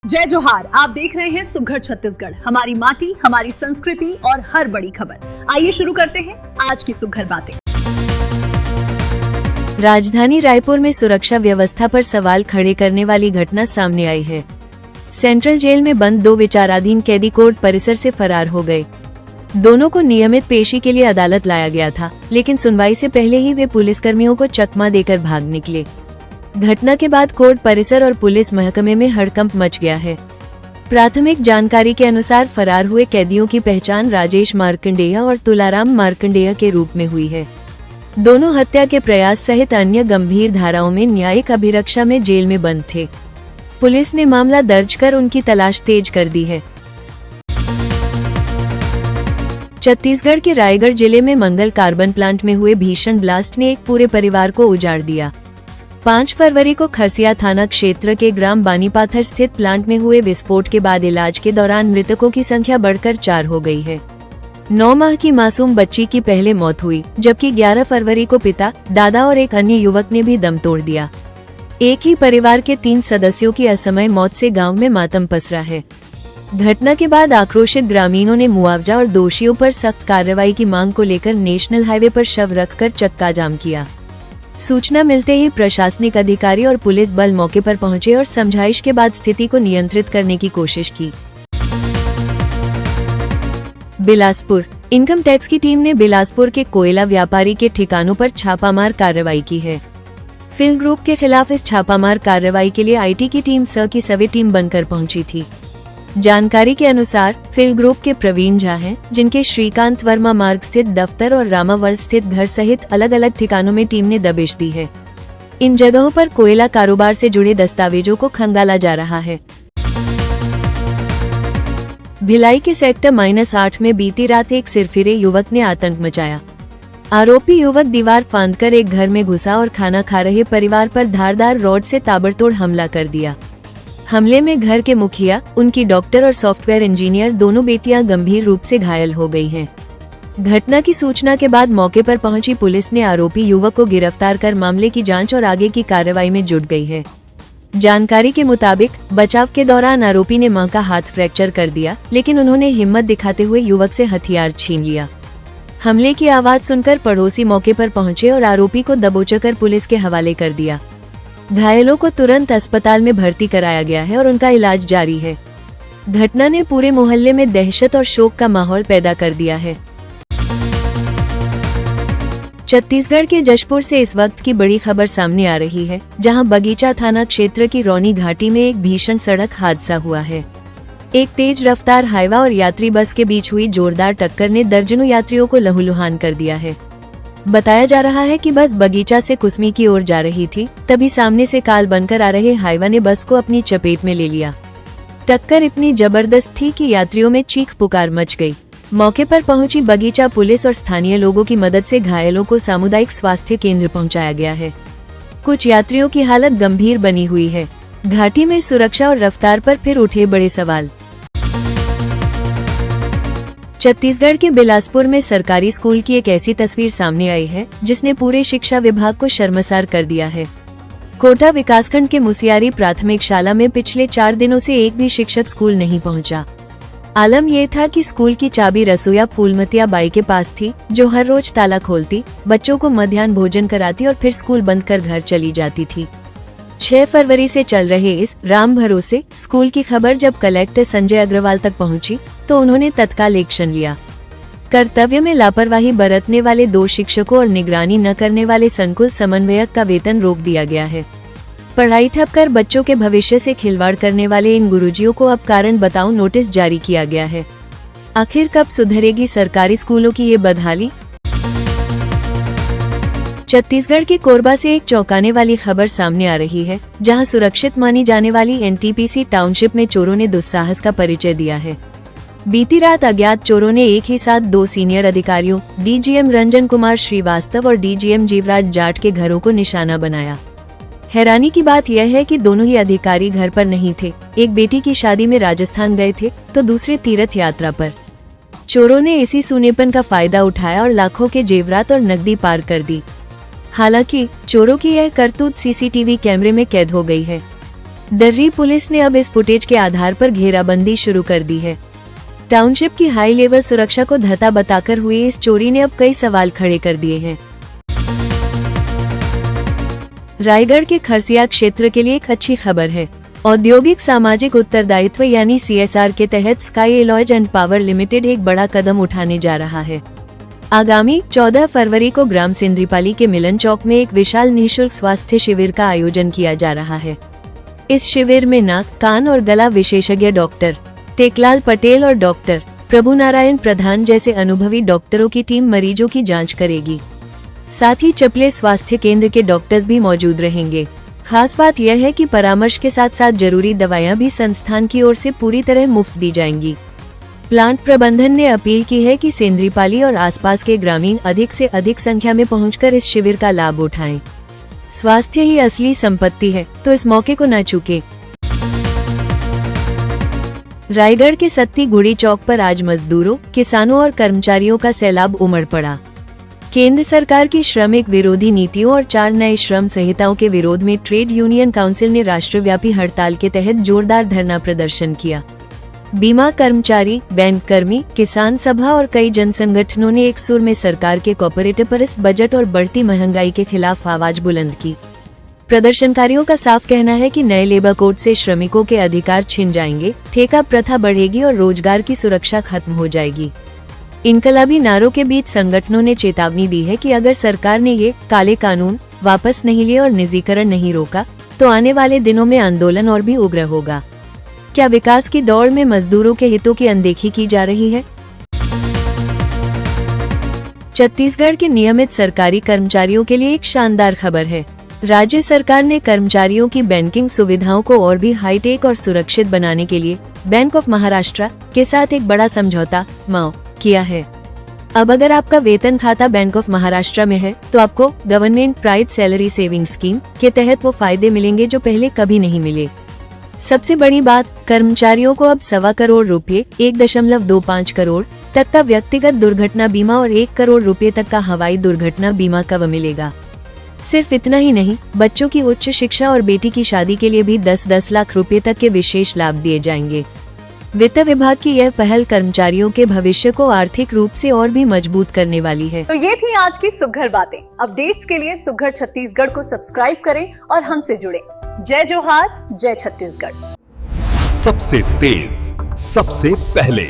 जय जोहार। आप देख रहे हैं सुघड़ छत्तीसगढ़, हमारी माटी, हमारी संस्कृति और हर बड़ी खबर। आइए शुरू करते हैं आज की सुघड़ बातें। राजधानी रायपुर में सुरक्षा व्यवस्था पर सवाल खड़े करने वाली घटना सामने आई है। सेंट्रल जेल में बंद 2 विचाराधीन कैदी कोर्ट परिसर से फरार हो गए। दोनों को नियमित पेशी के लिए अदालत लाया गया था, लेकिन सुनवाई से पहले ही वे पुलिसकर्मियों को चकमा देकर भाग निकले। घटना के बाद कोर्ट परिसर और पुलिस महकमे में हड़कंप मच गया है। प्राथमिक जानकारी के अनुसार फरार हुए कैदियों की पहचान राजेश मार्कंडेय और तुलाराम मार्कंडेय के रूप में हुई है। दोनों हत्या के प्रयास सहित अन्य गंभीर धाराओं में न्यायिक अभिरक्षा में जेल में बंद थे। पुलिस ने मामला दर्ज कर उनकी तलाश तेज कर दी है। छत्तीसगढ़ के रायगढ़ जिले में मंगल कार्बन प्लांट में हुए भीषण ब्लास्ट ने एक पूरे परिवार को उजाड़ दिया। 5 फरवरी को खरसिया थाना क्षेत्र के ग्राम बानीपाथर स्थित प्लांट में हुए विस्फोट के बाद इलाज के दौरान मृतकों की संख्या बढ़कर 4 हो गई है। 9 माह की मासूम बच्ची की पहले मौत हुई, जबकि 11 फरवरी को पिता, दादा और एक अन्य युवक ने भी दम तोड़ दिया। एक ही परिवार के 3 सदस्यों की असमय मौत से गांव में मातम पसरा है। घटना के बाद आक्रोशित ग्रामीणों ने मुआवजा और दोषियों पर सख्त कार्रवाई की मांग को लेकर नेशनल हाईवे पर शव रखकर चक्का जाम किया। सूचना मिलते ही प्रशासनिक अधिकारी और पुलिस बल मौके पर पहुंचे और समझाइश के बाद स्थिति को नियंत्रित करने की कोशिश की। बिलासपुर इनकम टैक्स की टीम ने बिलासपुर के कोयला व्यापारी के ठिकानों पर छापामार कार्रवाई की है। फिल ग्रुप के खिलाफ इस छापामार कार्रवाई के लिए आईटी की टीम की सभी टीम बनकर पहुंची थी। जानकारी के अनुसार फिल ग्रुप के प्रवीण झा हैं, जिनके श्रीकांत वर्मा मार्ग स्थित दफ्तर और रामावल स्थित घर सहित अलग अलग ठिकानों में टीम ने दबिश दी है। इन जगहों पर कोयला कारोबार से जुड़े दस्तावेजों को खंगाला जा रहा है। भिलाई के सेक्टर -8 में बीती रात एक सिरफिरे युवक ने आतंक मचाया। आरोपी युवक दीवार फांदकर एक घर में घुसा और खाना खा रहे परिवार पर धारदार रॉड से ताबड़तोड़ हमला कर दिया। हमले में घर के मुखिया, उनकी डॉक्टर और सॉफ्टवेयर इंजीनियर दोनों बेटियां गंभीर रूप से घायल हो गई हैं। घटना की सूचना के बाद मौके पर पहुंची पुलिस ने आरोपी युवक को गिरफ्तार कर मामले की जांच और आगे की कार्रवाई में जुट गई है। जानकारी के मुताबिक बचाव के दौरान आरोपी ने मां का हाथ फ्रैक्चर कर दिया, लेकिन उन्होंने हिम्मत दिखाते हुए युवक से हथियार छीन लिया। हमले की आवाज सुनकर पड़ोसी मौके पर पहुंचे और आरोपी को दबोचकर पुलिस के हवाले कर दिया। घायलों को तुरंत अस्पताल में भर्ती कराया गया है और उनका इलाज जारी है। घटना ने पूरे मोहल्ले में दहशत और शोक का माहौल पैदा कर दिया है। छत्तीसगढ़ के जशपुर से इस वक्त की बड़ी खबर सामने आ रही है, जहां बगीचा थाना क्षेत्र की रौनी घाटी में एक भीषण सड़क हादसा हुआ है। एक तेज रफ्तार हाईवा और यात्री बस के बीच हुई जोरदार टक्कर ने दर्जनों यात्रियों को लहूलुहान कर दिया है। बताया जा रहा है कि बस बगीचा से कुसमी की ओर जा रही थी, तभी सामने से काल बनकर आ रहे हाईवा ने बस को अपनी चपेट में ले लिया। टक्कर इतनी जबरदस्त थी कि यात्रियों में चीख पुकार मच गई। मौके पर पहुंची बगीचा पुलिस और स्थानीय लोगों की मदद से घायलों को सामुदायिक स्वास्थ्य केंद्र पहुंचाया गया है। कुछ यात्रियों की हालत गंभीर बनी हुई है। घाटी में सुरक्षा और रफ्तार पर फिर उठे बड़े सवाल। छत्तीसगढ़ के बिलासपुर में सरकारी स्कूल की एक ऐसी तस्वीर सामने आई है, जिसने पूरे शिक्षा विभाग को शर्मसार कर दिया है। कोटा विकासखंड के मुसियारी प्राथमिक शाला में पिछले 4 दिनों से एक भी शिक्षक स्कूल नहीं पहुंचा। आलम यह था कि स्कूल की चाबी रसोइया फूलमतिया बाई के पास थी, जो हर रोज ताला खोलती, बच्चों को मध्याह्न भोजन कराती और फिर स्कूल बंद कर घर चली जाती थी। 6 फरवरी से चल रहे इस राम भरोसे स्कूल की खबर जब कलेक्टर संजय अग्रवाल तक पहुंची, तो उन्होंने तत्काल एक्शन लिया। कर्तव्य में लापरवाही बरतने वाले 2 शिक्षकों और निगरानी न करने वाले संकुल समन्वयक का वेतन रोक दिया गया है। पढ़ाई ठप कर बच्चों के भविष्य से खिलवाड़ करने वाले इन गुरुजियों को अब कारण बताओ नोटिस जारी किया गया है। आखिर कब सुधरेगी सरकारी स्कूलों की ये बदहाली? छत्तीसगढ़ के कोरबा से एक चौंकाने वाली खबर सामने आ रही है, जहां सुरक्षित मानी जाने वाली एनटीपीसी टाउनशिप में चोरों ने दुस्साहस का परिचय दिया है। बीती रात अज्ञात चोरों ने एक ही साथ 2 सीनियर अधिकारियों, डीजीएम रंजन कुमार श्रीवास्तव और डीजीएम जीवराज जाट के घरों को निशाना बनाया। हैरानी की बात यह है कि दोनों ही अधिकारी घर पर नहीं थे। एक बेटी की शादी में राजस्थान गए थे, तो दूसरे तीर्थ यात्रा पर। चोरों ने इसी सूनेपन का फायदा उठाया और लाखों के जेवरात और नकदी पार कर दी। हालांकि चोरों की यह करतूत सीसीटीवी कैमरे में कैद हो गई है। दर्री पुलिस ने अब इस फुटेज के आधार पर घेराबंदी शुरू कर दी है। टाउनशिप की हाई लेवल सुरक्षा को धता बताकर हुई इस चोरी ने अब कई सवाल खड़े कर दिए हैं। रायगढ़ के खरसिया क्षेत्र के लिए एक अच्छी खबर है। औद्योगिक सामाजिक उत्तरदायित्व यानी CSR के तहत sky alloys and power limited एक बड़ा कदम उठाने जा रहा है। आगामी 14 फरवरी को ग्राम सिंद्रीपाली के मिलन चौक में एक विशाल निःशुल्क स्वास्थ्य शिविर का आयोजन किया जा रहा है। इस शिविर में नाक, कान और गला विशेषज्ञ डॉक्टर टेकलाल पटेल और डॉक्टर प्रभु नारायण प्रधान जैसे अनुभवी डॉक्टरों की टीम मरीजों की जांच करेगी। साथ ही चपले स्वास्थ्य केंद्र के डॉक्टर्स भी मौजूद रहेंगे। खास बात यह है कि परामर्श के साथ साथ जरूरी दवाइयां भी संस्थान की ओर से पूरी तरह मुफ्त दी जाएंगी। प्लांट प्रबंधन ने अपील की है कि सिंद्रीपाली और आसपास के ग्रामीण अधिक से अधिक संख्या में पहुंचकर इस शिविर का लाभ उठाएं। स्वास्थ्य ही असली संपत्ति है, तो इस मौके को न चूकें। रायगढ़ के सत्ती गुड़ी चौक पर आज मजदूरों, किसानों और कर्मचारियों का सैलाब उमड़ पड़ा। केंद्र सरकार की श्रमिक विरोधी नीतियों और 4 नए श्रम संहिताओं के विरोध में ट्रेड यूनियन काउंसिल ने राष्ट्रव्यापी हड़ताल के तहत जोरदार धरना प्रदर्शन किया। बीमा कर्मचारी, बैंक कर्मी, किसान सभा और कई जन संगठनों ने एक सुर में सरकार के कॉर्पोरेट पर इस बजट और बढ़ती महंगाई के खिलाफ आवाज बुलंद की। प्रदर्शनकारियों का साफ कहना है कि नए लेबर कोड से श्रमिकों के अधिकार छिन जाएंगे, ठेका प्रथा बढ़ेगी और रोजगार की सुरक्षा खत्म हो जाएगी। इनकलाबी नारों के बीच संगठनों ने चेतावनी दी है कि अगर सरकार ने ये काले कानून वापस नहीं लिए और निजीकरण नहीं रोका तो आने वाले दिनों में आंदोलन और भी उग्र होगा। क्या विकास की दौड़ में मजदूरों के हितों की अनदेखी की जा रही है? छत्तीसगढ़ के नियमित सरकारी कर्मचारियों के लिए एक शानदार खबर है। राज्य सरकार ने कर्मचारियों की बैंकिंग सुविधाओं को और भी हाईटेक और सुरक्षित बनाने के लिए बैंक ऑफ महाराष्ट्र के साथ एक बड़ा समझौता किया है। अब अगर आपका वेतन खाता बैंक ऑफ महाराष्ट्र में है तो आपको government pride salary saving scheme के तहत वो फायदे मिलेंगे जो पहले कभी नहीं मिले। सबसे बड़ी बात, कर्मचारियों को अब 1.25 करोड़ रुपए 1.25 करोड़ तक का व्यक्तिगत दुर्घटना बीमा और 1 करोड़ रुपए तक का हवाई दुर्घटना बीमा कवर मिलेगा। सिर्फ इतना ही नहीं, बच्चों की उच्च शिक्षा और बेटी की शादी के लिए भी 10-10 लाख रुपए तक के विशेष लाभ दिए जाएंगे। वित्त विभाग की यह पहल कर्मचारियों के भविष्य को आर्थिक रूप से और भी मजबूत करने वाली है। तो ये थी आज की सुघर बातें। अपडेट्स के लिए सुघर छत्तीसगढ़ को सब्सक्राइब करें और हमसे जुड़ें। जय जोहार, जय छत्तीसगढ़। सबसे तेज, सबसे पहले